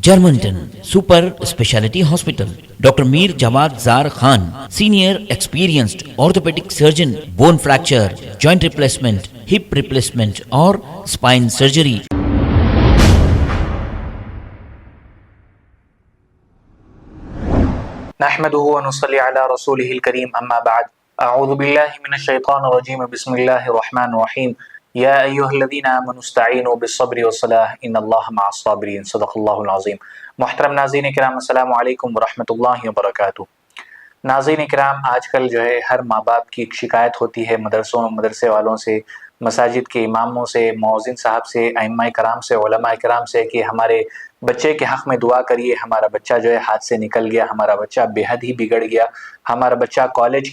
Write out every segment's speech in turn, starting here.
Germantown Super Speciality Hospital. Dr. Mir Jawad Zar Khan, senior experienced orthopedic surgeon, bone fracture, joint replacement, hip replacement or spine surgery. نحمده ونصلي على رسوله الكريم اما بعد اعوذ بالله من الشیطان الرجیم بسم اللہ الرحمن الرحیم یا ایها الذین آمنوا استعینوا بالصبر والصلاة ان اللہ مع الصابرین صدق اللہ العظیم۔ محترم ناظرین کرام، السلام علیکم ورحمۃ اللہ وبرکاتہ۔ ناظرین کرام، آج کل جو ہے ہر ماں باپ کی ایک شکایت ہوتی ہے مدرسے والوں سے، مساجد کے اماموں سے، مؤذن صاحب سے، ائمہ کرام سے، علماء کرام سے کہ ہمارے بچے کے حق میں دعا کریے، ہمارا بچہ جو ہے ہاتھ سے نکل گیا، ہمارا بچہ بے حد ہی بگڑ گیا، ہمارا بچہ کالج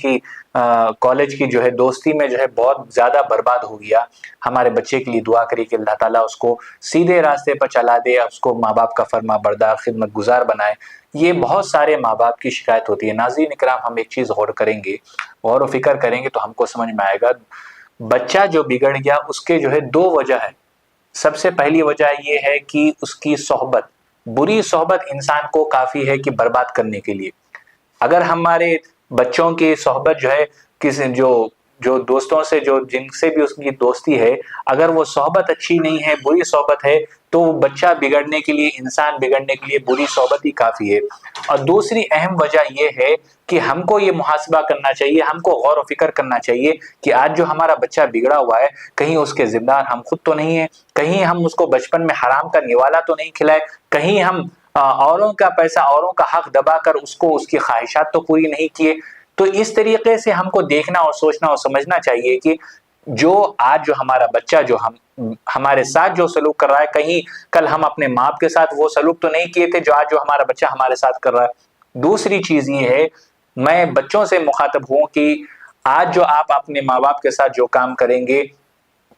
کی جو ہے دوستی میں جو ہے بہت زیادہ برباد ہو گیا، ہمارے بچے کے لیے دعا کریے کہ اللہ تعالیٰ اس کو سیدھے راستے پر چلا دے، اس کو ماں باپ کا فرما بردار خدمت گزار بنائے۔ یہ بہت سارے ماں باپ کی شکایت ہوتی ہے۔ ناظرین اکرام، ہم ایک چیز غور کریں گے، غور و فکر کریں گے تو ہم کو سمجھ میں آئے گا بچہ جو بگڑ گیا اس کے جو ہے دو وجہ ہے۔ سب سے پہلی وجہ یہ ہے کہ اس کی صحبت، بری صحبت انسان کو کافی ہے کہ برباد کرنے کے لیے۔ اگر ہمارے بچوں کی صحبت جو ہے کسی جو دوستوں سے، جن سے بھی اس کی دوستی ہے، اگر وہ صحبت اچھی نہیں ہے، بری صحبت ہے، تو بچہ بگڑنے کے لیے، انسان بگڑنے کے لیے بری صحبت ہی کافی ہے۔ اور دوسری اہم وجہ یہ ہے کہ ہم کو یہ محاسبہ کرنا چاہیے، ہم کو غور و فکر کرنا چاہیے کہ آج جو ہمارا بچہ بگڑا ہوا ہے، کہیں اس کے ذمہ دار ہم خود تو نہیں ہیں، کہیں ہم اس کو بچپن میں حرام کا نوالا تو نہیں کھلائے، کہیں ہم اوروں کا پیسہ، اوروں کا حق دبا کر اس کی خواہشات تو پوری نہیں کیے۔ تو اس طریقے سے ہم کو دیکھنا اور سوچنا اور سمجھنا چاہیے کہ جو آج جو ہمارا بچہ جو ہمارے ساتھ جو سلوک کر رہا ہے، کہیں کل ہم اپنے ماں باپ کے ساتھ وہ سلوک تو نہیں کیے تھے جو آج جو ہمارا بچہ ہمارے ساتھ کر رہا ہے۔ دوسری چیز یہ ہے، میں بچوں سے مخاطب ہوں کہ آج جو آپ اپنے ماں باپ کے ساتھ جو کام کریں گے،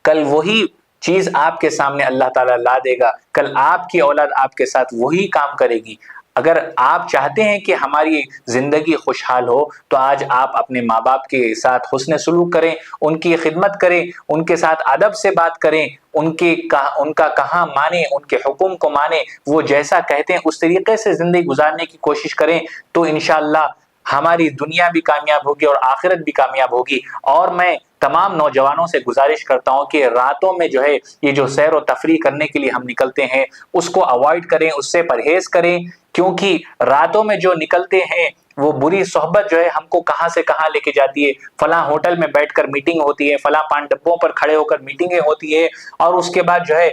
کل وہی چیز آپ کے سامنے اللہ تعالیٰ لا دے گا، کل آپ کی اولاد آپ کے ساتھ وہی کام کرے گی۔ اگر آپ چاہتے ہیں کہ ہماری زندگی خوشحال ہو تو آج آپ اپنے ماں باپ کے ساتھ حسن سلوک کریں، ان کی خدمت کریں، ان کے ساتھ ادب سے بات کریں، ان کا کہاں مانیں، ان کے حکم کو مانیں، وہ جیسا کہتے ہیں اس طریقے سے زندگی گزارنے کی کوشش کریں، تو انشاءاللہ ہماری دنیا بھی کامیاب ہوگی اور آخرت بھی کامیاب ہوگی۔ اور میں تمام نوجوانوں سے گزارش کرتا ہوں کہ راتوں میں جو ہے یہ جو سیر و تفریح کرنے کے لیے ہم نکلتے ہیں، اس کو اوائڈ کریں، اس سے پرہیز کریں، کیونکہ راتوں میں جو نکلتے ہیں وہ بری صحبت جو ہے ہم کو کہاں سے کہاں لے کے جاتی ہے۔ فلاں ہوٹل میں بیٹھ کر میٹنگ ہوتی ہے، فلاں پان ڈبوں پر کھڑے ہو کر میٹنگیں ہوتی ہے، اور اس کے بعد جو ہے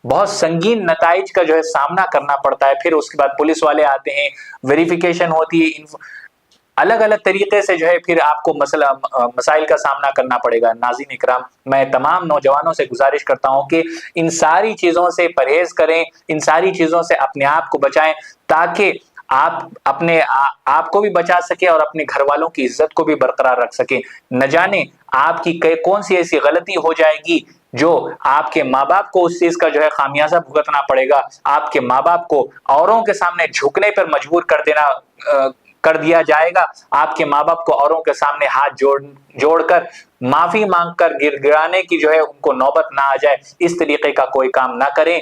بہت سنگین نتائج کا جو ہے سامنا کرنا پڑتا ہے۔ پھر اس کے بعد پولیس والے آتے ہیں، ویریفیکیشن ہوتی ہے، الگ الگ طریقے سے جو ہے پھر آپ کو مسائل کا سامنا کرنا پڑے گا۔ ناظرین اکرام، میں تمام نوجوانوں سے گزارش کرتا ہوں کہ ان ساری چیزوں سے پرہیز کریں، ان ساری چیزوں سے اپنے آپ کو بچائیں، تاکہ آپ کو بھی بچا سکیں اور اپنے گھر والوں کی عزت کو بھی برقرار رکھ سکیں۔ نہ جانے آپ کی کون سی ایسی غلطی ہو جائے گی جو آپ کے ماں باپ کو اس چیز کا جو ہے خامیازہ بھگتنا پڑے گا، آپ کے ماں باپ کو اوروں کے سامنے جھکنے پر مجبور کر دیا جائے گا، آپ کے ماں باپ کو اوروں کے سامنے ہاتھ جوڑ کر معافی مانگ کر گر گرانے کی جو ہے ان کو نوبت نہ آ جائے۔ اس طریقے کا کوئی کام نہ کریں۔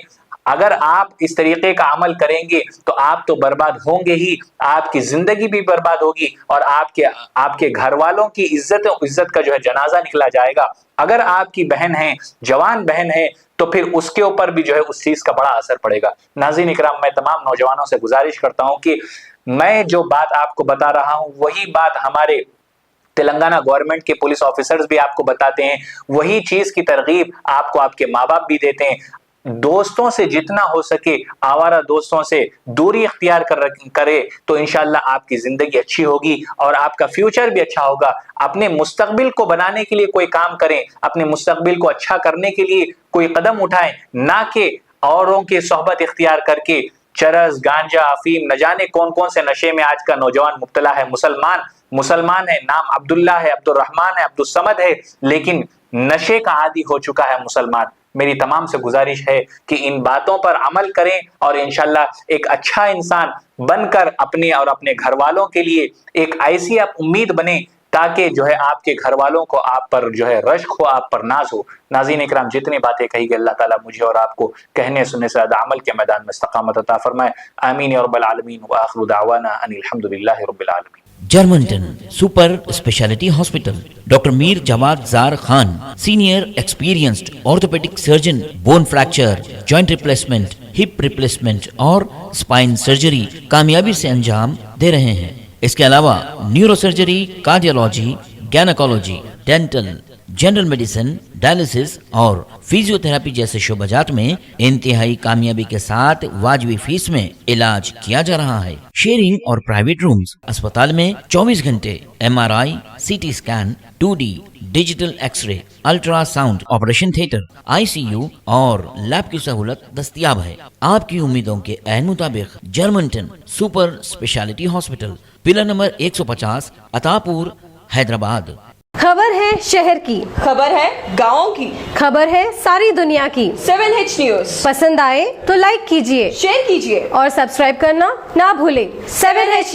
اگر آپ اس طریقے کا عمل کریں گے تو آپ تو برباد ہوں گے ہی، آپ کی زندگی بھی برباد ہوگی، اور آپ کے گھر والوں کی عزت کا جو ہے جنازہ نکلا جائے گا۔ اگر آپ کی بہن ہے، جوان بہن ہے، تو پھر اس کے اوپر بھی جو ہے اس چیز کا بڑا اثر پڑے گا۔ ناظرین اکرام، میں تمام نوجوانوں سے گزارش کرتا ہوں کہ میں جو بات آپ کو بتا رہا ہوں وہی بات ہمارے تلنگانہ گورنمنٹ کے پولیس آفیسرز بھی آپ کو بتاتے ہیں، وہی چیز کی ترغیب آپ کو آپ کے ماں باپ بھی دیتے ہیں۔ دوستوں سے جتنا ہو سکے، آوارہ دوستوں سے دوری اختیار کرے تو انشاءاللہ آپ کی زندگی اچھی ہوگی اور آپ کا فیوچر بھی اچھا ہوگا۔ اپنے مستقبل کو بنانے کے لیے کوئی کام کریں، اپنے مستقبل کو اچھا کرنے کے لیے کوئی قدم اٹھائیں، نہ کہ اوروں کی صحبت اختیار کر کے چرس، گانجا، افیم، نہ جانے کون سے نشے میں آج کا نوجوان مبتلا ہے۔ مسلمان ہے، نام عبداللہ ہے، عبد الرحمن ہے، عبد الصمد ہے، لیکن نشے کا عادی ہو چکا ہے مسلمان۔ میری تمام سے گزارش ہے کہ ان باتوں پر عمل کریں اور انشاءاللہ ایک اچھا انسان بن کر اپنے اور اپنے گھر والوں کے لیے ایک ایسی آپ امید بنیں تاکہ جو ہے آپ کے گھر والوں کو آپ پر جو ہے رشک ہو، آپ پر ناز ہو۔ ناظرین اکرام، جتنی باتیں کہی گئی اللہ تعالیٰ مجھے اور آپ کو کہنے سننے سے زیادہ عمل کے میدان میں استقامت عطا فرمائے، آمین یا رب العالمین، وآخر دعوانا ان الحمدللہ رب العالمین۔ Germanten super speciality hospital, doctor Mir Jawad Zar Khan, senior experienced orthopaedic surgeon, bone fracture, joint replacement, hip replacement اور اسپائن سرجری کامیابی سے انجام دے رہے ہیں۔ اس کے علاوہ neuro surgery, cardiology, gynaecology, dental, general medicine, dialysis اور فزیو تھراپی جیسے شعبہ جات میں انتہائی کامیابی کے ساتھ واجبی فیس میں علاج کیا جا رہا ہے۔ شیئرنگ اور پرائیویٹ رومز، اسپتال میں 24 گھنٹے MRI، CT scan, 2D digital X ray, ultra sound, operation theatre, ICU اور لیب کی سہولت دستیاب ہے۔ آپ کی امیدوں کے عین مطابق Germanten super speciality hospital, pillar number 150، Attapur, Hyderabad. خبر ہے شہر کی، خبر ہے گاؤں کی، خبر ہے ساری دنیا کی۔ 7H نیوز پسند آئے تو لائک کیجئے، شیئر کیجیے اور سبسکرائب کرنا نہ بھولیں۔ 7H news